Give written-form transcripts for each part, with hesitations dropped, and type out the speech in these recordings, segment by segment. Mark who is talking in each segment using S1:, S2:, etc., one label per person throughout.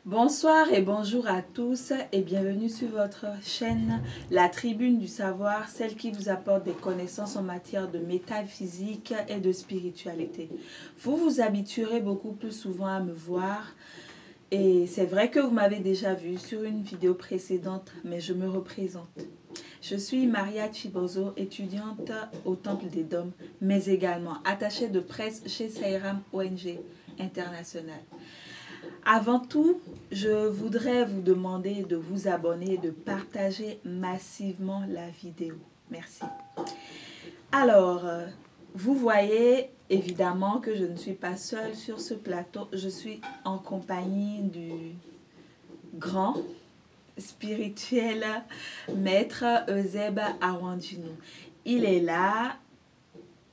S1: Bonsoir et bonjour à tous et bienvenue sur votre chaîne La Tribune du Savoir, celle qui vous apporte des connaissances en matière de métaphysique et de spiritualité. Vous vous habituerez beaucoup plus souvent à me voir et c'est vrai que vous m'avez déjà vu sur une vidéo précédente, mais je me représente. Je suis Maria Chibozo, étudiante au Temple des Dômes, mais également attachée de presse chez Sairam ONG International. Avant tout, je voudrais vous demander de vous abonner et de partager massivement la vidéo. Merci. Alors, vous voyez évidemment que je ne suis pas seule sur ce plateau. Je suis en compagnie du grand spirituel maître Euseb Awandjinou. Il est là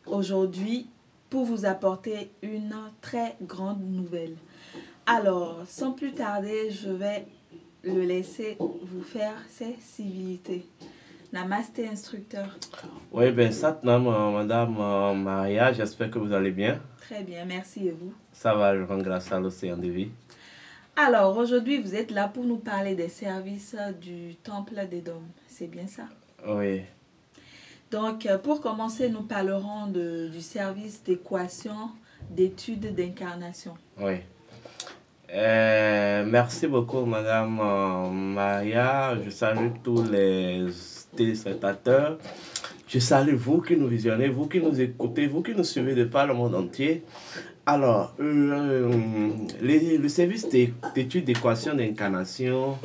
S1: aujourd'hui pour vous apporter une très grande nouvelle. Alors, sans plus tarder, je vais le laisser vous faire ses civilités. Namasté, instructeur.
S2: Oui, ben Satnam, Madame Maria, j'espère que vous allez bien.
S1: Très bien, merci et vous?
S2: Ça va, je rends grâce à l'océan de vie.
S1: Alors, aujourd'hui, vous êtes là pour nous parler des services du Temple des Dômes. C'est bien ça?
S2: Oui.
S1: Donc, pour commencer, nous parlerons du service d'équation, d'études d'incarnation.
S2: Oui. Merci beaucoup, Madame Maria. Je salue tous les téléspectateurs. Je salue vous qui nous visionnez, vous qui nous écoutez, vous qui nous suivez de par le monde entier. Alors, le service d'études d'équation d'incarnation,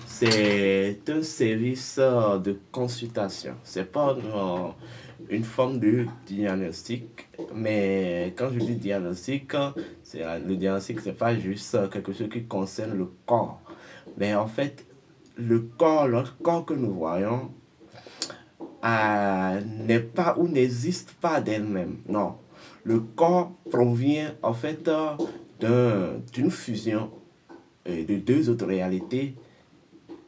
S2: c'est un service de consultation. C'est pas une forme de diagnostic, mais quand je dis diagnostic, le diagnostic, c'est pas juste quelque chose qui concerne le corps, mais en fait, le corps, notre corps que nous voyons, n'est pas ou n'existe pas d'elle-même. Non, le corps provient en fait d'une fusion de deux autres réalités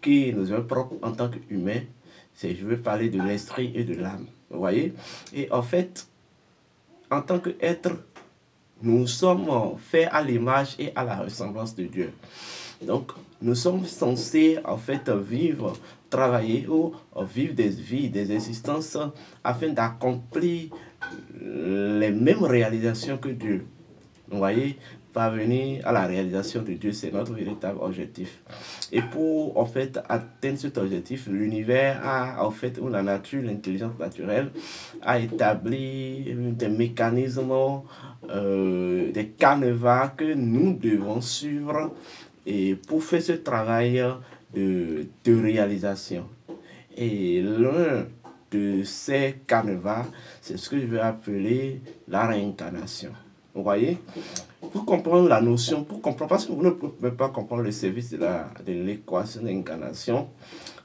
S2: qui nous est propre en tant qu'humains. Je veux parler de l'esprit et de l'âme. Vous voyez? Et en fait, en tant qu'être, nous sommes faits à l'image et à la ressemblance de Dieu. Donc, nous sommes censés en fait vivre, travailler ou vivre des vies, des existences afin d'accomplir les mêmes réalisations que Dieu. Vous voyez, parvenir à la réalisation de Dieu, c'est notre véritable objectif. Et pour en fait atteindre cet objectif, l'univers a en fait, ou la nature, l'intelligence naturelle, a établi des mécanismes, des canevas que nous devons suivre et pour faire ce travail de réalisation. Et l'un de ces canevas, c'est ce que je vais appeler la réincarnation. Vous voyez? Pour comprendre la notion, parce que vous ne pouvez pas comprendre le service de l'équation d'incarnation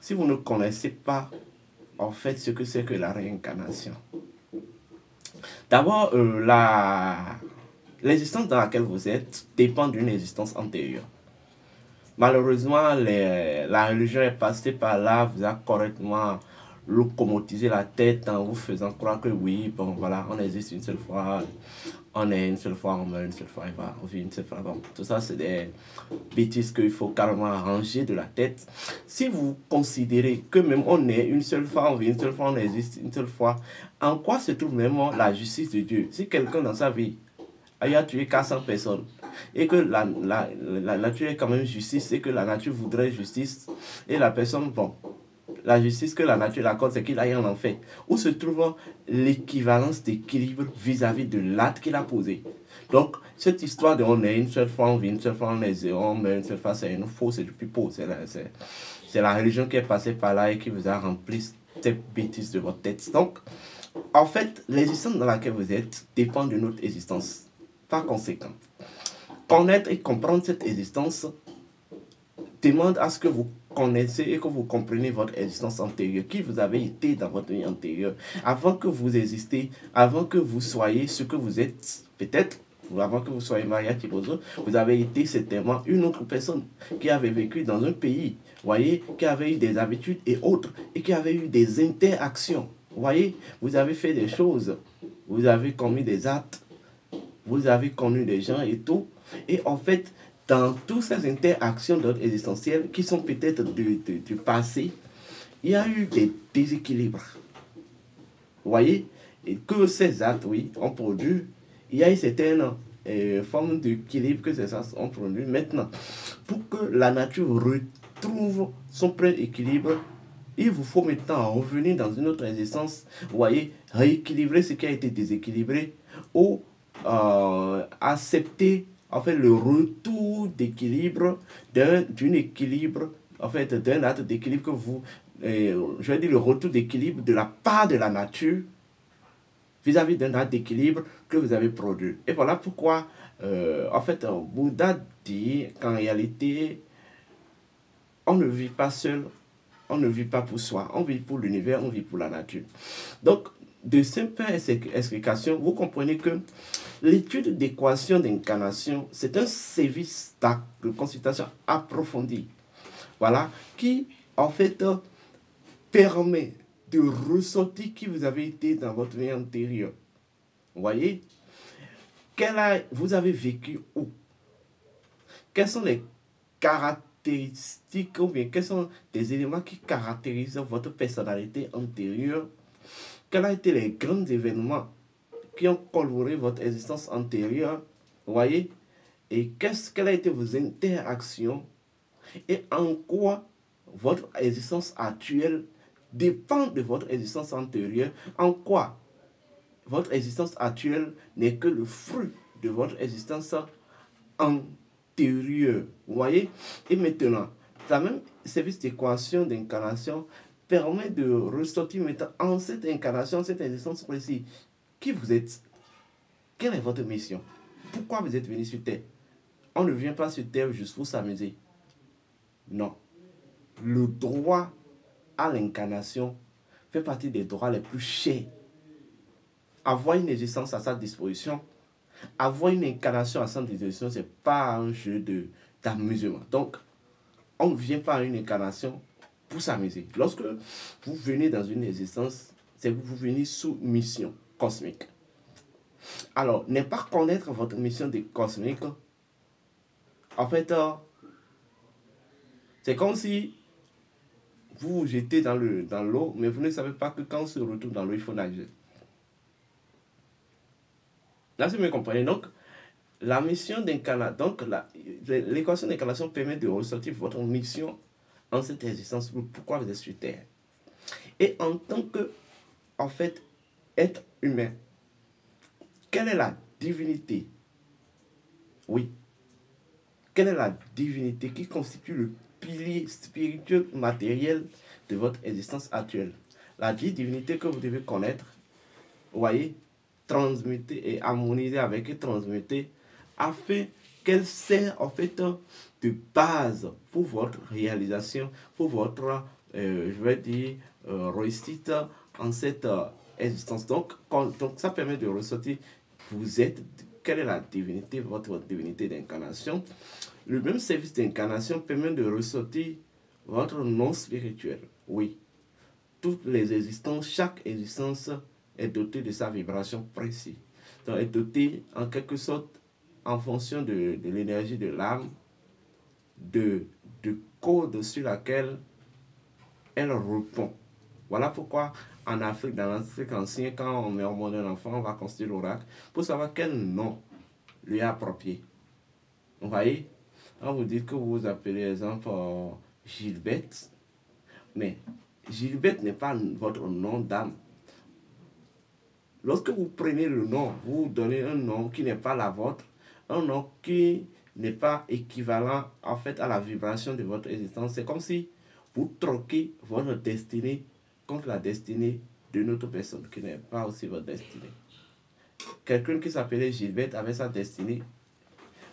S2: si vous ne connaissez pas en fait ce que c'est que la réincarnation. D'abord, l'existence dans laquelle vous êtes dépend d'une existence antérieure. Malheureusement, la religion est passée par là, vous a correctement locomotisé la tête en vous faisant croire que oui, bon voilà, on existe une seule fois, on est une seule fois, on meurt une seule fois, on vit une seule fois. Bon, tout ça, c'est des bêtises qu'il faut carrément ranger de la tête. Si vous considérez que même on est une seule fois, on vit une seule fois, on existe une seule fois, en quoi se trouve même la justice de Dieu? Si quelqu'un dans sa vie a tué 400 personnes et que la nature est quand même justice et que la nature voudrait justice et la personne, bon, la justice que la nature accorde, c'est qu'il aille en enfer. Où se trouve l'équivalence d'équilibre vis-à-vis de l'acte qu'il a posé. Donc, cette histoire de on est une seule fois, on vit une seule fois, on est zéro, on meurt une seule fois, c'est une fausse, c'est du pipeau. C'est la religion qui est passée par là et qui vous a rempli cette bêtise de votre tête. Donc, en fait, l'existence dans laquelle vous êtes dépend de notre existence. Par conséquent, connaître et comprendre cette existence demande à ce que vous connaissez et que vous compreniez votre existence antérieure, qui vous avez été dans votre vie antérieure, avant que vous existiez, avant que vous soyez ce que vous êtes, peut-être, avant que vous soyez Maria Chibozo, vous avez été certainement une autre personne qui avait vécu dans un pays, voyez, qui avait eu des habitudes et autres, et qui avait eu des interactions, voyez, vous avez fait des choses, vous avez commis des actes, vous avez connu des gens et tout, et en fait, dans toutes ces interactions d'ordre existentiel qui sont peut-être du passé, il y a eu des déséquilibres. Vous voyez, et que ces actes, oui, ont produit, il y a eu certaines formes d'équilibre que ces actes ont produit. Maintenant, pour que la nature retrouve son plein équilibre, il vous faut maintenant revenir dans une autre existence, vous voyez, rééquilibrer ce qui a été déséquilibré ou accepter en fait le retour d'équilibre d'un équilibre, en fait d'un acte d'équilibre que vous, je vais dire le retour d'équilibre de la part de la nature vis-à-vis d'un acte d'équilibre que vous avez produit. Et voilà pourquoi, en fait, Bouddha dit qu'en réalité, on ne vit pas seul, on ne vit pas pour soi, on vit pour l'univers, on vit pour la nature. Donc, de simples explications, vous comprenez que l'étude d'équations d'incarnation, c'est un service de consultation approfondie, voilà, qui en fait permet de ressortir qui vous avez été dans votre vie antérieure. Vous voyez, vous avez vécu où? Quelles sont les caractéristiques ou bien quels sont les éléments qui caractérisent votre personnalité antérieure? Quels ont été les grands événements qui ont coloré votre existence antérieure? Vous voyez? Et quelles ont été vos interactions? Et en quoi votre existence actuelle dépend de votre existence antérieure? En quoi votre existence actuelle n'est que le fruit de votre existence antérieure? Vous voyez? Et maintenant, ça même service d'équation d'incarnation permet de ressortir maintenant en cette incarnation, cette existence précise. Qui vous êtes? Quelle est votre mission? Pourquoi vous êtes venu sur Terre? On ne vient pas sur Terre juste pour s'amuser. Non. Le droit à l'incarnation fait partie des droits les plus chers. Avoir une existence à sa disposition, avoir une incarnation à sa disposition, ce n'est pas un jeu d'amusement. Donc, on ne vient pas à une incarnation pour s'amuser. Lorsque vous venez dans une existence, c'est que vous venez sous mission cosmique. Alors, ne pas connaître votre mission de cosmique, en fait, c'est comme si vous vous jetez dans l'eau, mais vous ne savez pas que quand on se retrouve dans l'eau, il faut nager. Là, si vous me comprenez, donc, la mission d'incarnation, donc l'équation d'incarnation permet de ressortir votre mission en cette existence, pourquoi vous êtes sur Terre. Et en tant que, en fait, être humain, quelle est la divinité? Oui. Quelle est la divinité qui constitue le pilier spirituel matériel de votre existence actuelle? La divinité que vous devez connaître, vous voyez, transmuter et harmoniser avec et transmuter afin qu'elle sert en fait de base pour votre réalisation, pour votre, je vais dire, réussite en cette existence. Donc, ça permet de ressortir, vous êtes, quelle est la divinité, votre divinité d'incarnation. Le même service d'incarnation permet de ressortir votre nom spirituel. Oui, toutes les existences, chaque existence est dotée de sa vibration précise. Donc, est dotée en quelque sorte en fonction de l'énergie de l'âme, de code sur laquelle elle répond. Voilà pourquoi en Afrique, dans l'Afrique ancienne, quand on met au monde un enfant, on va constituer l'oracle pour savoir quel nom lui est approprié. Vous voyez, quand vous dites que vous vous appelez, exemple, Gilberte, mais Gilberte n'est pas votre nom d'âme. Lorsque vous prenez le nom, vous donnez un nom qui n'est pas la vôtre, un nom qui n'est pas équivalent en fait à la vibration de votre existence. C'est comme si vous troquez votre destinée contre la destinée d'une autre personne qui n'est pas aussi votre destinée. Quelqu'un qui s'appelait Gilbert avait sa destinée.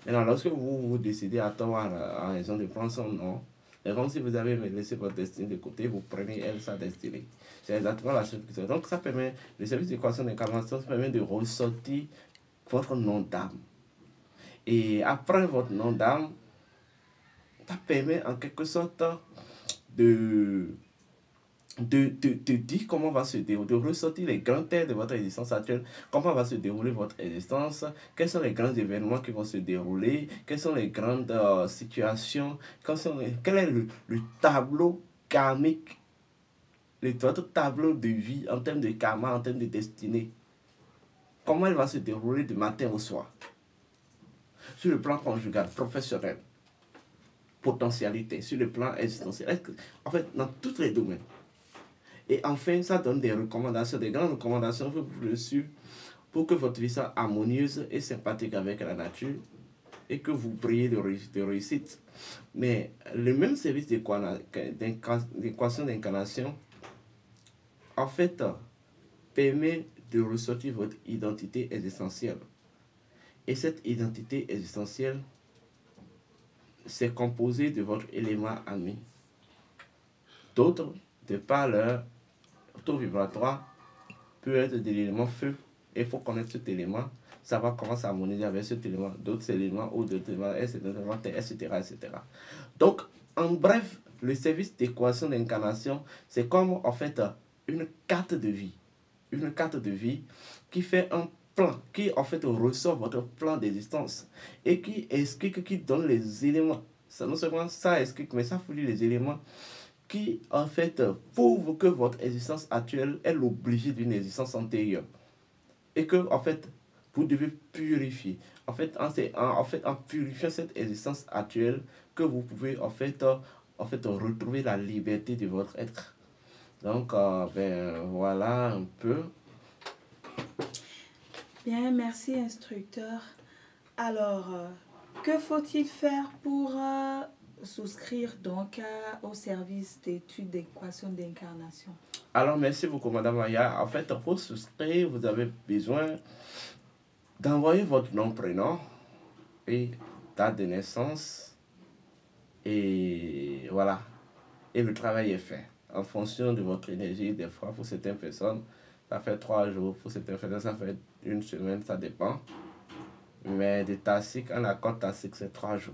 S2: Maintenant, lorsque vous décidez à tort en raison de prendre son nom, c'est comme si vous avez laissé votre destinée de côté, vous prenez elle sa destinée. C'est exactement la chose que c'est. Donc ça permet, le service d'équation d'incarnation permet de ressortir votre nom d'âme. Et après votre nom d'âme, ça permet en quelque sorte de de dire comment va se dérouler, de ressortir les grands thèmes de votre existence actuelle, comment va se dérouler votre existence, quels sont les grands événements qui vont se dérouler, quelles sont les grandes situations, quel est le tableau karmique, votre tableau de vie en termes de karma, en termes de destinée. Comment elle va se dérouler du matin au soir. Sur le plan conjugal, professionnel, potentialité, sur le plan existentiel, en fait, dans tous les domaines. Et enfin, ça donne des recommandations, des grandes recommandations pour vous le suivre, pour que votre vie soit harmonieuse et sympathique avec la nature et que vous brillez de réussite. Mais le même service d'équation d'incarnation, en fait, permet de ressortir votre identité existentielle. Et cette identité existentielle, c'est composé de votre élément ami. D'autres, de par leur taux vibratoire, peut être de l'élément feu. Il faut connaître cet élément, savoir comment s'harmoniser avec cet élément, d'autres éléments ou d'autres éléments, etc., etc. Donc, en bref, le service d'équation d'incarnation, c'est comme en fait une carte de vie. Une carte de vie qui fait un plan, qui en fait ressort votre plan d'existence et qui explique, qui donne les éléments. Ça, non seulement ça explique, mais ça fournit les éléments qui en fait prouve que votre existence actuelle est l'obligé d'une existence antérieure et que en fait vous devez purifier. En fait, en purifiant cette existence actuelle, que vous pouvez en fait retrouver la liberté de votre être. Donc voilà un peu.
S1: Bien, merci instructeur. Alors, que faut-il faire pour souscrire donc au service d'études d'équation d'incarnation?
S2: Alors, merci beaucoup, Madame Maya. En fait, pour souscrire, vous avez besoin d'envoyer votre nom, prénom et date de naissance. Et voilà. Et le travail est fait. En fonction de votre énergie, des fois, pour certaines personnes, ça fait 3 jours. Pour certaines personnes, ça fait 1 semaine, ça dépend. Mais des tassiques, un accord tassique, c'est 3 jours.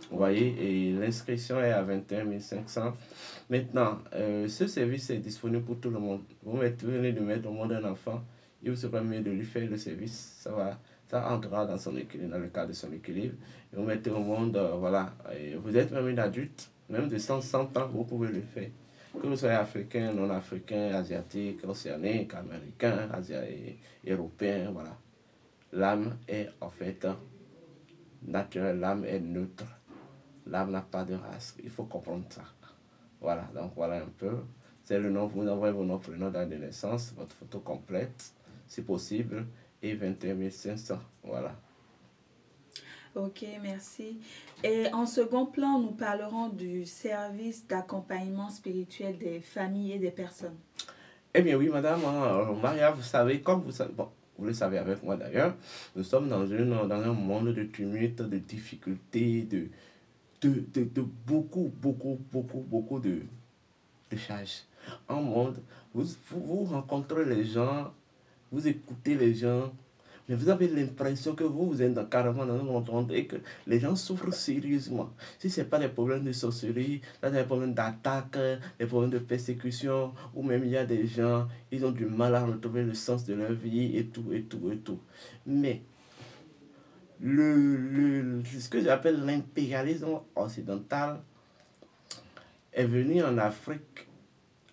S2: Vous voyez, et l'inscription est à 21 500. Maintenant, ce service est disponible pour tout le monde. Vous venez de mettre au monde un enfant, il vous sera mieux de lui faire le service. Ça entrera dans son équilibre, dans le cadre de son équilibre. Et vous mettez au monde, voilà. Et vous êtes même une adulte, même de 100 ans, vous pouvez le faire. Que vous soyez africain, non africain, asiatique, océanique, américain, européen, voilà. L'âme est en fait naturelle, l'âme est neutre. L'âme n'a pas de race. Il faut comprendre ça. Voilà, donc voilà un peu. C'est le nom, vous envoyez vos noms, prénom, date de naissance, votre photo complète, si possible, et 21 500. Voilà.
S1: Ok, merci. Et en second plan, nous parlerons du service d'accompagnement spirituel des familles et des personnes.
S2: Eh bien oui, madame, Maria, vous savez, comme vous savez, bon, vous le savez avec moi d'ailleurs, nous sommes dans un monde de tumulte, de difficultés, de beaucoup de charges. Un monde, vous rencontrez les gens, vous écoutez les gens, mais vous avez l'impression que vous êtes carrément dans un monde et que les gens souffrent sérieusement. Si ce n'est pas des problèmes de sorcellerie, là, des problèmes d'attaque, des problèmes de persécution, ou même il y a des gens, ils ont du mal à retrouver le sens de leur vie et tout, et tout, et tout. Mais ce que j'appelle l'impérialisme occidental est venu en Afrique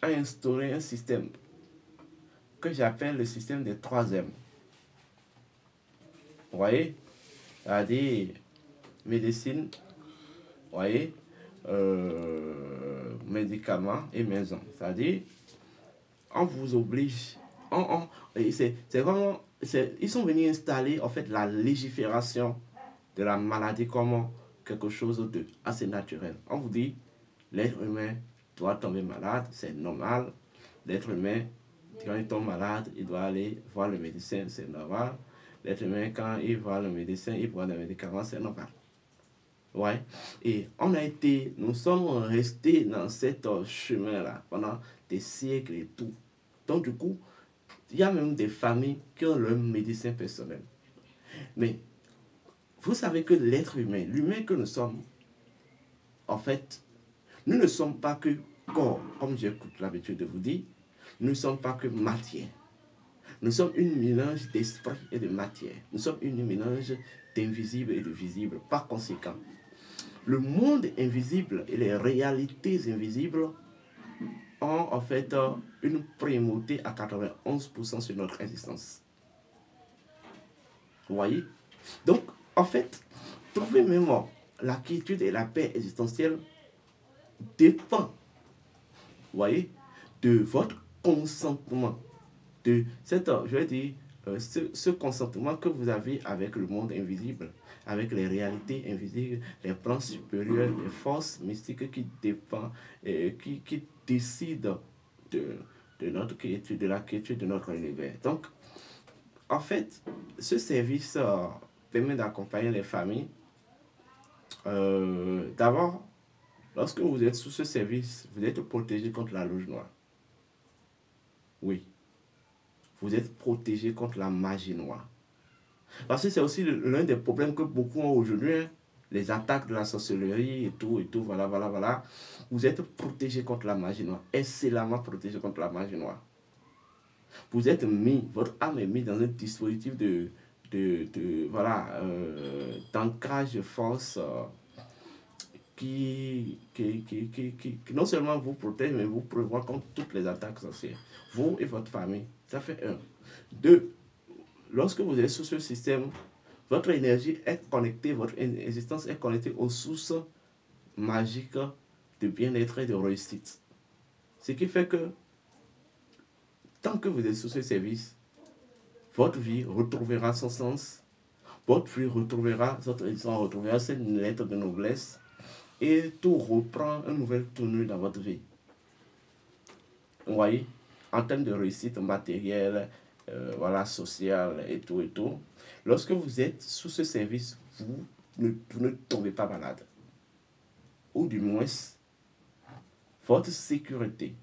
S2: à instaurer un système que j'appelle le système des 3 M. Vous voyez? C'est-à-dire médecine, vous voyez, médicaments et maison. C'est-à-dire, on vous oblige, c'est vraiment, ils sont venus installer en fait la légifération de la maladie comme quelque chose de assez naturel. On vous dit, l'être humain doit tomber malade, c'est normal. L'être humain, quand il tombe malade, il doit aller voir le médecin, c'est normal. L'être humain, quand il voit le médecin, il prend des médicaments, c'est normal. Ouais. Et nous sommes restés dans cet chemin-là pendant des siècles et tout. Donc du coup, il y a même des familles qui ont leur médecin personnel. Mais vous savez que l'être humain, l'humain que nous sommes, en fait, nous ne sommes pas que corps, comme j'ai l'habitude de vous dire, nous ne sommes pas que matière. Nous sommes une mélange d'esprit et de matière. Nous sommes une mélange d'invisible et de visible. Par conséquent, le monde invisible et les réalités invisibles ont en fait une primauté à 91% sur notre existence. Vous voyez? Donc, en fait, trouver même la quiétude et la paix existentielle dépend, vous voyez, de votre consentement, de cette, je vais dire, ce consentement que vous avez avec le monde invisible, avec les réalités invisibles, les plans supérieurs, les forces mystiques qui dépendent, qui décident de notre quiétude, de la quiétude de notre univers. Donc, en fait, ce service permet d'accompagner les familles. D'abord, lorsque vous êtes sous ce service, vous êtes protégé contre la loge noire. Oui. Vous êtes protégé contre la magie noire. Parce que c'est aussi l'un des problèmes que beaucoup ont aujourd'hui, hein, les attaques de la sorcellerie et tout, voilà, voilà, voilà. Vous êtes protégé contre la magie noire, excellemment protégé contre la magie noire. Vous êtes mis, votre âme est mise dans un dispositif voilà, d'ancrage de force qui non seulement vous protège, mais vous prévoit contre toutes les attaques sorcières. Vous et votre famille, ça fait un. Deux, lorsque vous êtes sous ce système, votre énergie est connectée, votre existence est connectée aux sources magiques de bien-être et de réussite. Ce qui fait que, tant que vous êtes sous ce service, votre vie retrouvera son sens, votre vie retrouvera, votre existence retrouvera cette lettre de noblesse, et tout reprend une nouvelle tournure dans votre vie. Vous voyez, en termes de réussite matérielle, voilà, sociale et tout, lorsque vous êtes sous ce service, vous ne tombez pas malade. Ou du moins, votre sécurité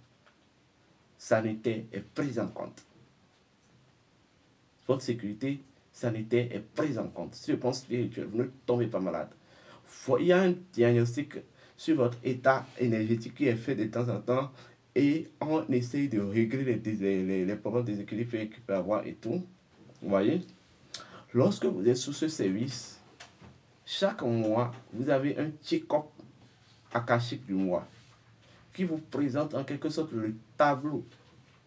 S2: sanitaire est prise en compte. Votre sécurité sanitaire est prise en compte. Sur le plan spirituel, vous ne tombez pas malade. Il y a un diagnostic sur votre état énergétique qui est fait de temps en temps et on essaye de régler les problèmes de déséquilibre qu'il peut y avoir et tout. Vous voyez? Lorsque vous êtes sous ce service, chaque mois, vous avez un check-up akashique du mois qui vous présente en quelque sorte le tableau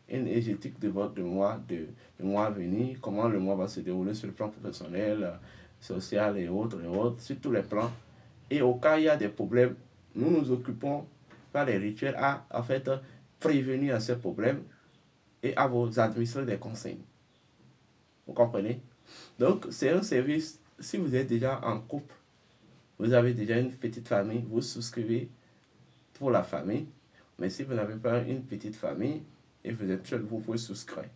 S2: énergétique de votre mois, de mois à venir, comment le mois va se dérouler sur le plan professionnel, social et autres, sur tous les plans. Et au cas où il y a des problèmes, nous nous occupons par les rituels à en fait prévenir ces problèmes et à vous administrer des conseils. Vous comprenez? Donc, c'est un service, si vous êtes déjà en couple, vous avez déjà une petite famille, vous souscrivez pour la famille. Mais si vous n'avez pas une petite famille et vous êtes seul, vous pouvez souscrire.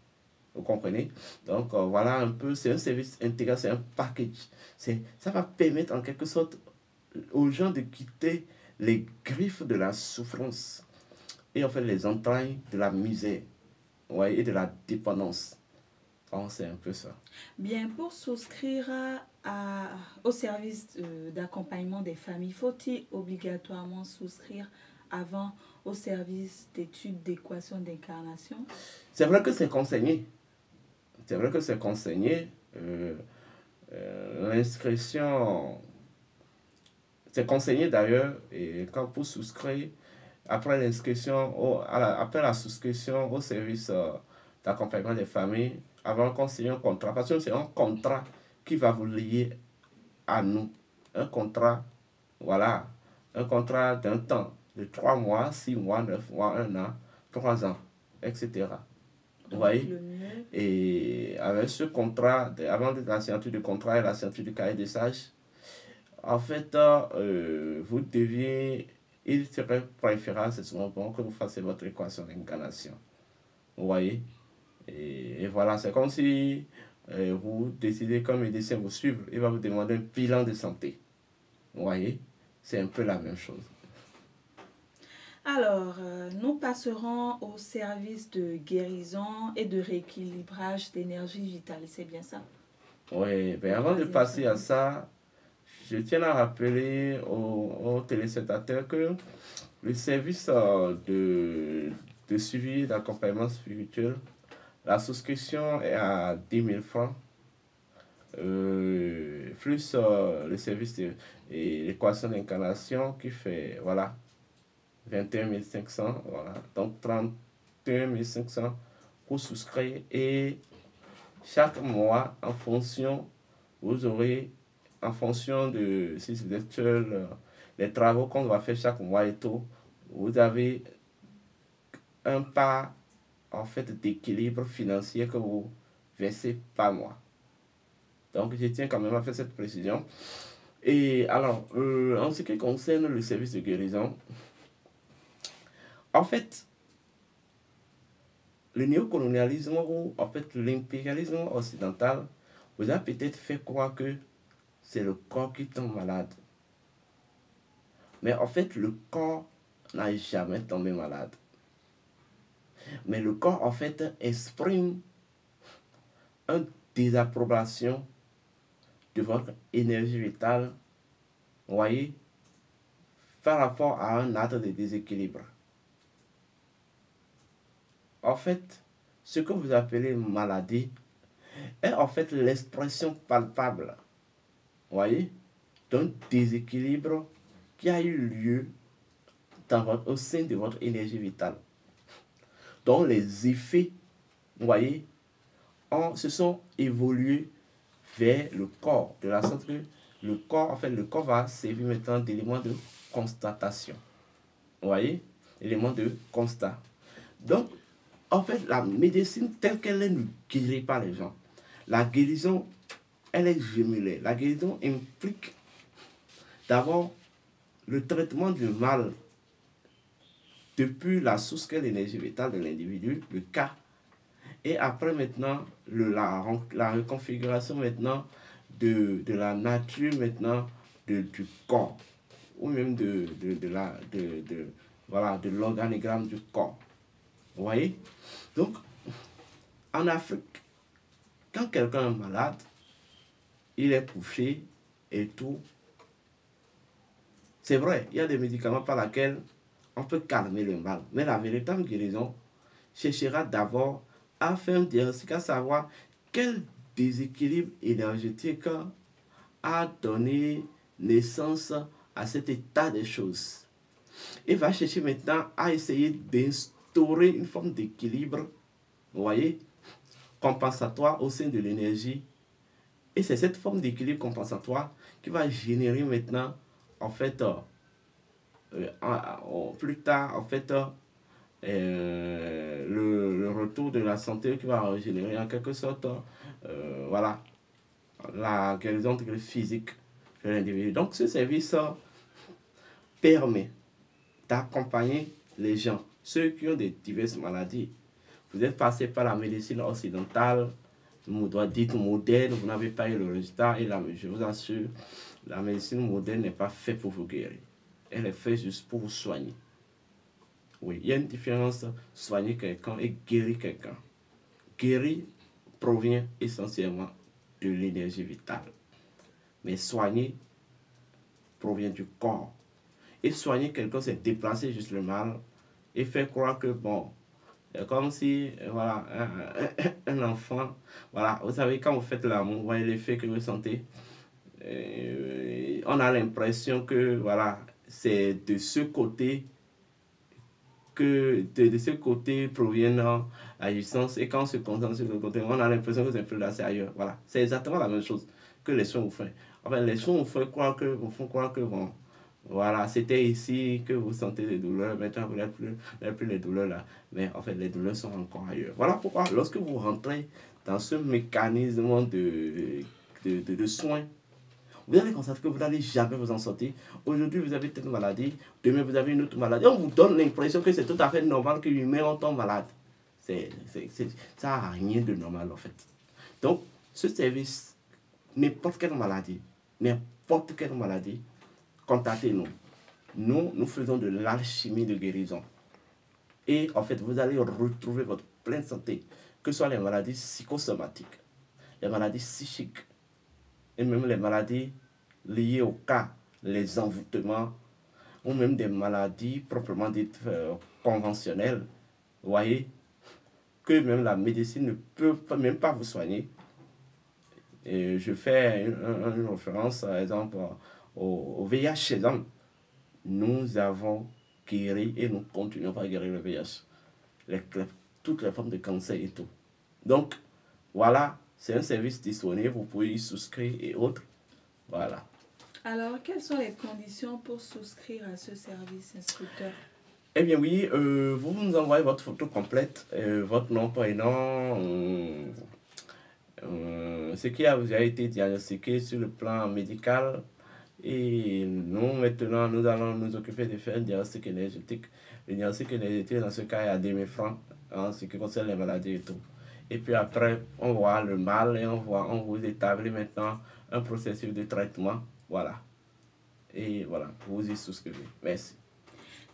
S2: Vous comprenez? Donc, voilà un peu, c'est un service intégral, c'est un package. Ça va permettre en quelque sorte aux gens de quitter les griffes de la souffrance et en fait les entrailles de la misère, ouais, et de la dépendance. Oh, c'est un peu ça.
S1: Bien, pour souscrire au service d'accompagnement des familles, faut-il obligatoirement souscrire avant au service d'études d'équation d'incarnation?
S2: C'est vrai que c'est conseillé. C'est vrai que c'est conseillé. L'inscription, c'est conseillé d'ailleurs, et quand vous souscrivez, après l'inscription, après la souscription au service d'accompagnement des familles, avant qu'on signe un contrat, parce que c'est un contrat qui va vous lier à nous. Un contrat, voilà, un contrat d'un temps, de 3 mois, 6 mois, 9 mois, 1 an, 3 ans, etc. Vous voyez? Et avec ce contrat, avant la signature du contrat et la signature du cahier des sages, en fait, vous deviez, il serait préférable, c'est souvent bon que vous fassiez votre équation d'incarnation. Vous voyez? Et voilà, c'est comme si vous décidez qu'un médecin vous suive, il va vous demander un bilan de santé. Vous voyez? C'est un peu la même chose.
S1: Alors, nous passerons au service de guérison et de rééquilibrage d'énergie vitale, c'est bien ça?
S2: Oui, ben avant de passer à ça, je tiens à rappeler aux téléspectateurs que Le service de suivi d'accompagnement spirituel, la souscription est à 10 000 francs, plus le service et l'équation d'incarnation qui fait, voilà, 21 500, voilà, donc 31 500 pour souscrire. Et chaque mois, en fonction, vous aurez, en fonction de si vous êtes seul, les travaux qu'on va faire chaque mois et tout, vous avez un pas en fait d'équilibre financier que vous versez par mois. Donc je tiens quand même à faire cette précision. Et alors, en ce qui concerne le service de guérison, en fait, le néocolonialisme ou en fait l'impérialisme occidental vous a peut-être fait croire que c'est le corps qui tombe malade. Mais en fait, le corps n'a jamais tombé malade. Mais le corps, en fait, exprime une désapprobation de votre énergie vitale, vous voyez, par rapport à un acte de déséquilibre. En fait, ce que vous appelez maladie est en fait l'expression palpable, vous voyez, d'un déséquilibre qui a eu lieu au sein de votre énergie vitale. Donc les effets, vous voyez, se sont évolués vers le corps, de la sorte que le corps, en fait, le corps va servir maintenant d'élément de constatation. Vous voyez, élément de constat. Donc, en fait, la médecine telle qu'elle est ne guérit pas les gens. La guérison, elle est jumelée. La guérison implique d'abord le traitement du mal depuis la source qu'est l'énergie vitale de l'individu, le cas, et après maintenant la reconfiguration maintenant de la nature maintenant du corps, ou même voilà, de l'organigramme du corps. Vous voyez? Donc, en Afrique, quand quelqu'un est malade, il est couché et tout. C'est vrai, il y a des médicaments par lesquels on peut calmer le mal. Mais la véritable guérison cherchera d'abord à faire un diagnostic, à savoir quel déséquilibre énergétique a donné naissance à cet état des choses. Et va chercher maintenant à essayer d'instaurer une forme d'équilibre, vous voyez, compensatoire au sein de l'énergie. Et c'est cette forme d'équilibre compensatoire qui va générer maintenant, en fait, plus tard, en fait, le retour de la santé qui va générer en quelque sorte, voilà, la guérison physique de l'individu. Donc, ce service permet d'accompagner les gens, ceux qui ont des diverses maladies. Vous êtes passé par la médecine occidentale, dite moderne, vous n'avez pas eu le résultat, et là, je vous assure, la médecine moderne n'est pas faite pour vous guérir. Elle est faite juste pour vous soigner. Oui, il y a une différence, soigner quelqu'un et guérir quelqu'un. Guérir provient essentiellement de l'énergie vitale. Mais soigner provient du corps. Et soigner quelqu'un, c'est déplacer juste le mal et faire croire que, bon, comme si, voilà, un enfant, voilà, vous savez, quand vous faites l'amour, vous voyez l'effet que vous sentez, on a l'impression que, voilà, c'est de ce côté que de ce côté proviennent la jouissance, et quand on se concentre sur le côté, on a l'impression que c'est plus là, c'est ailleurs. Voilà, c'est exactement la même chose que les soins vous font. Enfin, les soins vous font croire que bon, voilà, c'était ici que vous sentez les douleurs, maintenant vous n'avez plus les douleurs là, mais en fait les douleurs sont encore ailleurs. Voilà pourquoi lorsque vous rentrez dans ce mécanisme de soins, vous allez constater que vous n'allez jamais vous en sortir. Aujourd'hui, vous avez telle maladie, demain, vous avez une autre maladie. On vous donne l'impression que c'est tout à fait normal que l'humain tombe malade. Ça n'a rien de normal, en fait. Donc, ce service, n'importe quelle maladie, contactez-nous. Nous faisons de l'alchimie de guérison. Et en fait, vous allez retrouver votre pleine santé, que ce soit les maladies psychosomatiques, les maladies psychiques, et même les maladies liées au cas, les envoûtements, ou même des maladies proprement dites conventionnelles, vous voyez, que même la médecine ne peut même pas vous soigner. Et je fais une référence, par exemple, au VIH chez l'homme. Nous avons guéri et nous continuons à guérir le VIH. Toutes les formes de cancer et tout. Donc, voilà, c'est un service disponible, vous pouvez y souscrire et autres. Voilà.
S1: Alors, quelles sont les conditions pour souscrire à ce service, instructeur?
S2: Eh bien oui, vous nous envoyez votre photo complète, votre nom, prénom, ce qui vous a été diagnostiqué sur le plan médical. Et nous, maintenant, nous allons nous occuper de faire un diagnostic énergétique. Le diagnostic énergétique, dans ce cas, est à 10 000 francs en ce qui concerne les maladies et tout. Et puis après, on voit le mal et on vous établit maintenant un processus de traitement. Voilà. Et voilà, vous y souscrivez. Merci.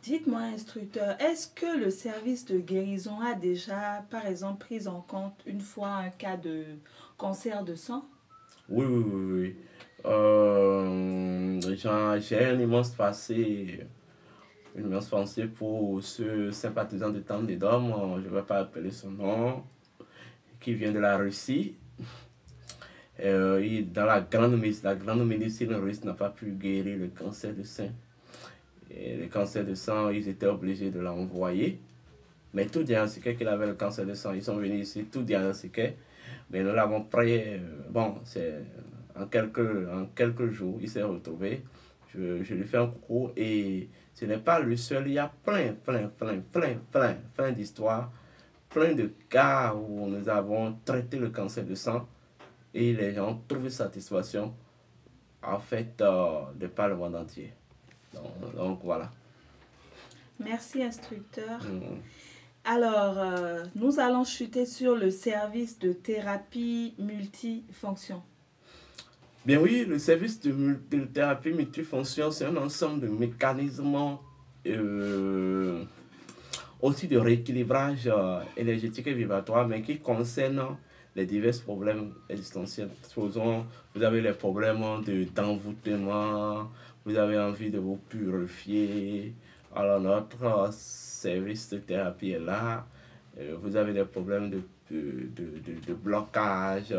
S1: Dites-moi, instructeur, est-ce que le service de guérison a déjà, par exemple, pris en compte une fois un cas de cancer de sang?
S2: Oui, oui, oui, oui. J'ai un immense passé pour ce sympathisant de Temps des Dômes, je ne vais pas appeler son nom, qui vient de la Russie. Dans la grande médecine russe n'a pas pu guérir le cancer du sein. Et le cancer de sang, ils étaient obligés de l'envoyer. Mais tout diagnostiqué qu'il avait le cancer de sang. Ils sont venus ici, tout diagnostiqué. Mais nous l'avons pris, bon, c'est en quelques jours, il s'est retrouvé. Je lui fais un coucou et ce n'est pas lui seul. Il y a plein d'histoires, plein de cas où nous avons traité le cancer de sang et les gens ont trouvé satisfaction en fait de par le monde entier. Donc voilà.
S1: Merci, instructeur.
S2: Mm.
S1: Alors, nous allons chuter sur le service de thérapie multifonction.
S2: Bien oui, le service de thérapie multifonction, c'est un ensemble de mécanismes aussi de rééquilibrage énergétique et vibratoire, mais qui concernent les divers problèmes existentiels. Supposons, vous avez les problèmes d'envoûtement, vous avez envie de vous purifier. Alors notre service de thérapie est là. Vous avez des problèmes de blocage,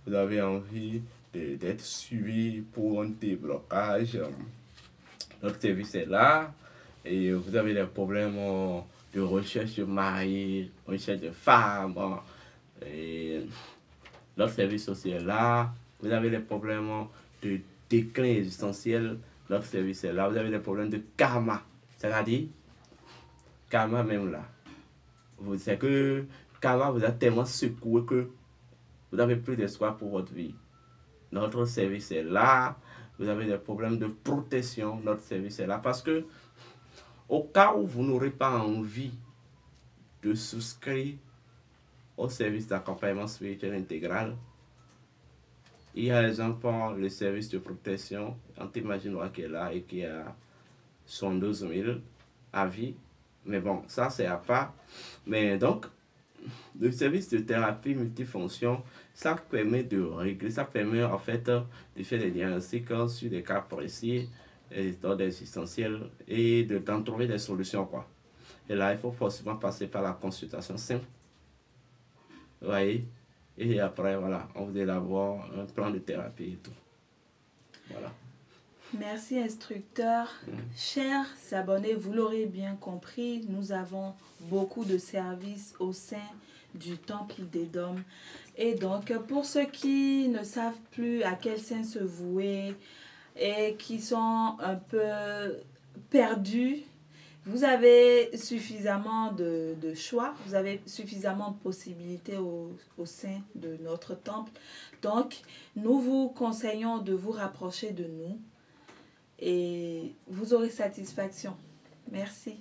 S2: vous avez envie d'être suivi pour un déblocage. Notre service est là. Et vous avez des problèmes de recherche de mari, recherche de femme. Et notre service aussi est là. Vous avez des problèmes de déclin existentiel. Notre service est là. Vous avez des problèmes de karma. C'est-à-dire, karma même là. C'est que karma vous a tellement secoué que vous n'avez plus d'espoir pour votre vie. Notre service est là. Vous avez des problèmes de protection. Notre service est là. Parce que au cas où vous n'aurez pas envie de souscrire au service d'accompagnement spirituel intégral, il y a exemple le service de protection anti-imaginoire qui est là et qui a 112 000 avis. Mais bon, ça c'est à part. Mais donc, le service de thérapie multifonction, ça permet de régler, ça permet en fait de faire des diagnostics sur des cas précis, des histoires existentielles et d'en trouver des solutions, quoi. Et là, il faut forcément passer par la consultation simple. Vous voyez? Et après, voilà, on vous élabore un plan de thérapie et tout. Voilà.
S1: Merci, instructeur. Chers abonnés, vous l'aurez bien compris, nous avons beaucoup de services au sein du Temple des Dômes. Et donc, pour ceux qui ne savent plus à quel saint se vouer et qui sont un peu perdus, vous avez suffisamment de choix, vous avez suffisamment de possibilités au sein de notre temple. Donc, nous vous conseillons de vous rapprocher de nous et vous aurez satisfaction. Merci.